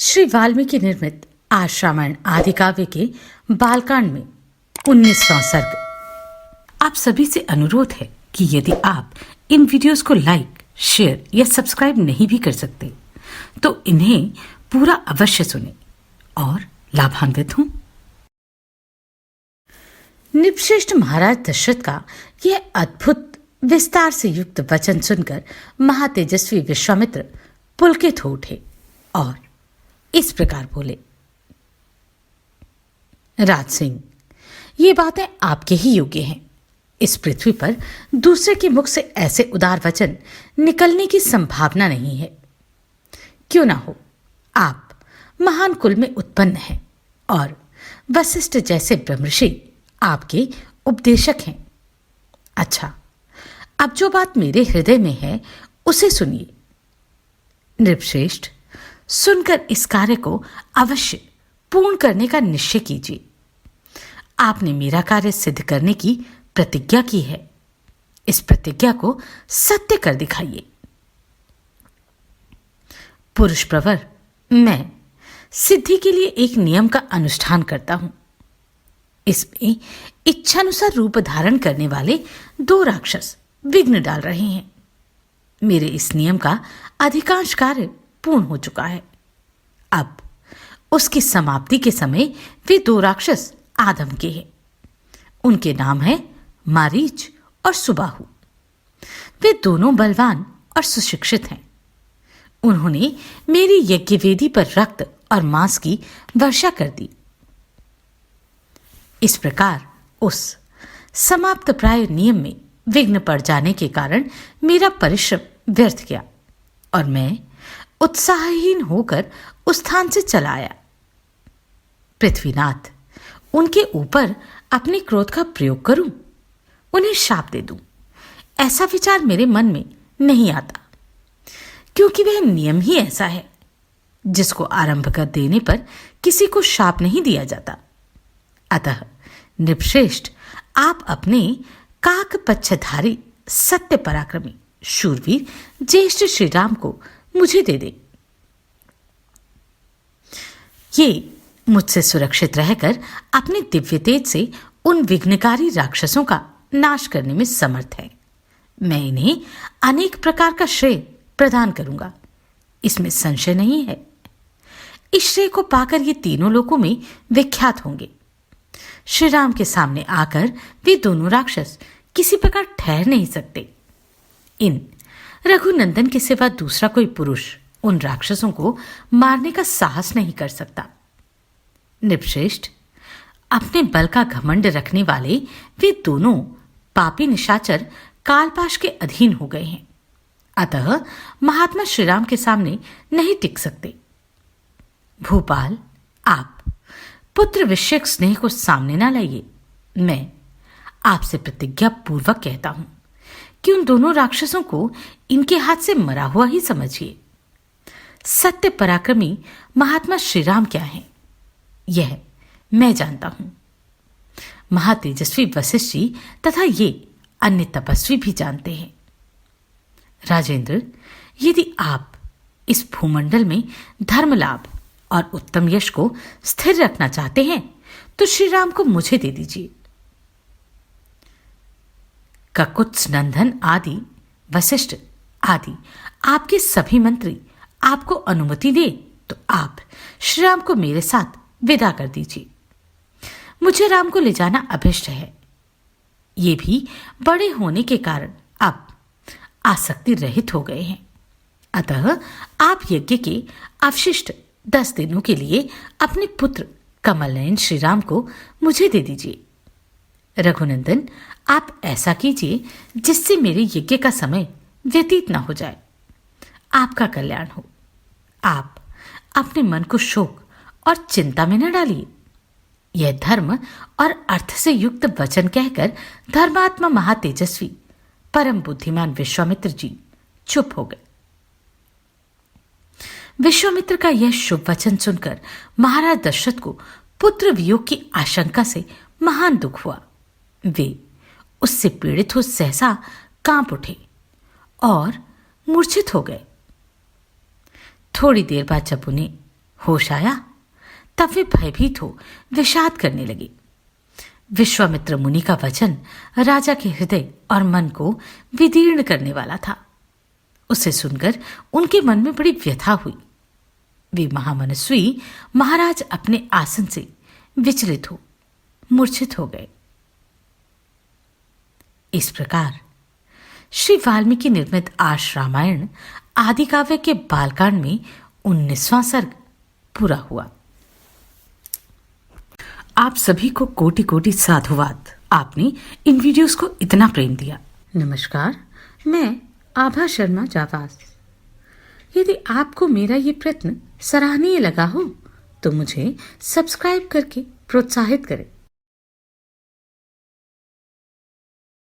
श्री वाल्मीकि निर्मित आर्ष रामायण आदि काव्य के बालकांड में 19वां सर्ग। आप सभी से अनुरोध है कि यदि आप इन वीडियोस को लाइक, शेयर या सब्सक्राइब नहीं भी कर सकते तो इन्हें पूरा अवश्य सुने और लाभान्वित हों। नृपश्रेष्ठ महाराज दशरथ का यह अद्भुत विस्तार से युक्त वचन सुनकर महातेजस्वी विश्वामित्र पुलकित हो उठे और इस प्रकार बोले। राज सिंह, ये बातें आपके ही योग्य हैं। इस पृथ्वी पर दूसरे के मुख से ऐसे उदार वचन निकलने की संभावना नहीं है। क्यों ना हो, आप महान कुल में उत्पन्न हैं और वशिष्ठ जैसे ब्रह्मर्षि आपके उपदेशक हैं। अच्छा, अब जो बात मेरे हृदय में है उसे सुनिए। नृपश्रेष्ठ, सुनकर इस कार्य को अवश्य पूर्ण करने का निश्चय कीजिए। आपने मेरा कार्य सिद्ध करने की प्रतिज्ञा की है। इस प्रतिज्ञा को सत्य कर दिखाइए। पुरुष प्रवर, मैं सिद्धि के लिए एक नियम का अनुष्ठान करता हूं। इसमें इच्छानुसार रूप धारण करने वाले 2 राक्षस विघ्न डाल रहे हैं। मेरे इस नियम का अधिकांश कार्य पूर्ण हो चुका है। अब उसकी समाप्ति के समय वे 2 राक्षस आदम के हैं। उनके नाम है मारीच और सुबाहु। वे दोनों बलवान और सुशिक्षित हैं। उन्होंने मेरी यज्ञवेदी पर रक्त और मांस की वर्षा कर दी। इस प्रकार उस समाप्त प्राय नियम में विघ्न पड़ जाने के कारण मेरा परिश्रम व्यर्थ गया और मैं उत्साहहीन होकर उस स्थान से चला आया। पृथ्वीनाथ, उनके ऊपर अपने क्रोध का प्रयोग करूं, उन्हें शाप दे दूं, ऐसा विचार मेरे मन में नहीं आता, क्योंकि वह नियम ही ऐसा है जिसको आरंभ कर देने पर किसी को शाप नहीं दिया जाता। अतः नृपश्रेष्ठ, आप अपने काक पच्छधारी सत्य पराक्रमी शूरवीर ज्येष्ठ श्री राम को मुझे दे दे। ये मुझसे सुरक्षित रहकर अपने दिव्य तेज से उन विघ्नकारी राक्षसों का नाश करने में समर्थ है। मैं इन्हें अनेक प्रकार का श्रेय प्रदान करूंगा, इसमें संशय नहीं है। इस श्रेय को पाकर ये तीनों लोकों में विख्यात होंगे। श्री राम के सामने आकर वे दोनों राक्षस किसी प्रकार ठहर नहीं सकते। इन रघुनंदन के सिवा दूसरा कोई पुरुष उन राक्षसों को मारने का साहस नहीं कर सकता। नृपश्रेष्ठ, अपने बल का घमंड रखने वाले वे दोनों पापी निशाचर कालपाश के अधीन हो गए हैं। अतः महात्मा श्री राम के सामने नहीं टिक सकते। भूपाल, आप पुत्र विषयक स्नेह को सामने ना लाइए। मैं आपसे प्रतिज्ञा पूर्वक कहता हूं कि उन दोनों राक्षसों को इनके हाथ से मरा हुआ ही समझिए। सत्य पराक्रमी महात्मा श्री राम क्या हैं, यह मैं जानता हूं। महातेजस्वी वशिष्ठ जी तथा ये अन्य तपस्वी भी जानते हैं। राजेंद्र, यदि आप इस भूमंडल में धर्म लाभ और उत्तम यश को स्थिर रखना चाहते हैं तो श्री राम को मुझे दे दीजिए। ककुत्स, नंदन आदि, वशिष्ठ आदि आपके सभी मंत्री आपको अनुमति दे तो आप श्री राम को मेरे साथ विदा कर दीजिए। मुझे राम को ले जाना अभिष्ट है। ये भी बड़े होने के कारण अब आसक्ति रहित हो गए हैं। अतः आप यज्ञ के अवशिष्ट 10 दिनों के लिए अपने पुत्र कमलनयन श्री राम को मुझे दे दीजिए। रघुनंदन, आप ऐसा कीजिए जिससे मेरे यज्ञ का समय व्यतीत न हो जाए। आपका कल्याण हो। आप अपने मन को शोक और चिंता में न डालिए। यह धर्म और अर्थ से युक्त वचन कहकर धर्मात्मा महातेजस्वी परम बुद्धिमान विश्वामित्र जी चुप हो गए। विश्वामित्र का यह शुभ वचन सुनकर महाराज दशरथ को पुत्र वियोग की आशंका से महान दुख हुआ। वे उससे पीड़ित हो सहसा कांप उठे और मूर्छित हो गए। थोड़ी देर बाद जब उन्हें होश आया तब वे भयभीत हो विषाद करने लगी। विश्वामित्र मुनि का वचन राजा के हृदय और मन को विदीर्ण करने वाला था। उसे सुनकर उनके मन में बड़ी व्यथा हुई। वे महामनस्वी महाराज अपने आसन से विचलित हो मूर्छित हो गए। इस प्रकार श्री वाल्मीकि निर्मित आर्ष रामायण आदि काव्य के बालकांड में 19वां सर्ग पूरा हुआ। आप सभी को कोटि कोटि साधुवाद। आपने इन वीडियोस को इतना प्रेम दिया। नमस्कार, मैं आभा शर्मा जावास। यदि आपको मेरा ये प्रयत्न सराहनीय लगा हो तो मुझे सब्सक्राइब करके प्रोत्साहित करें।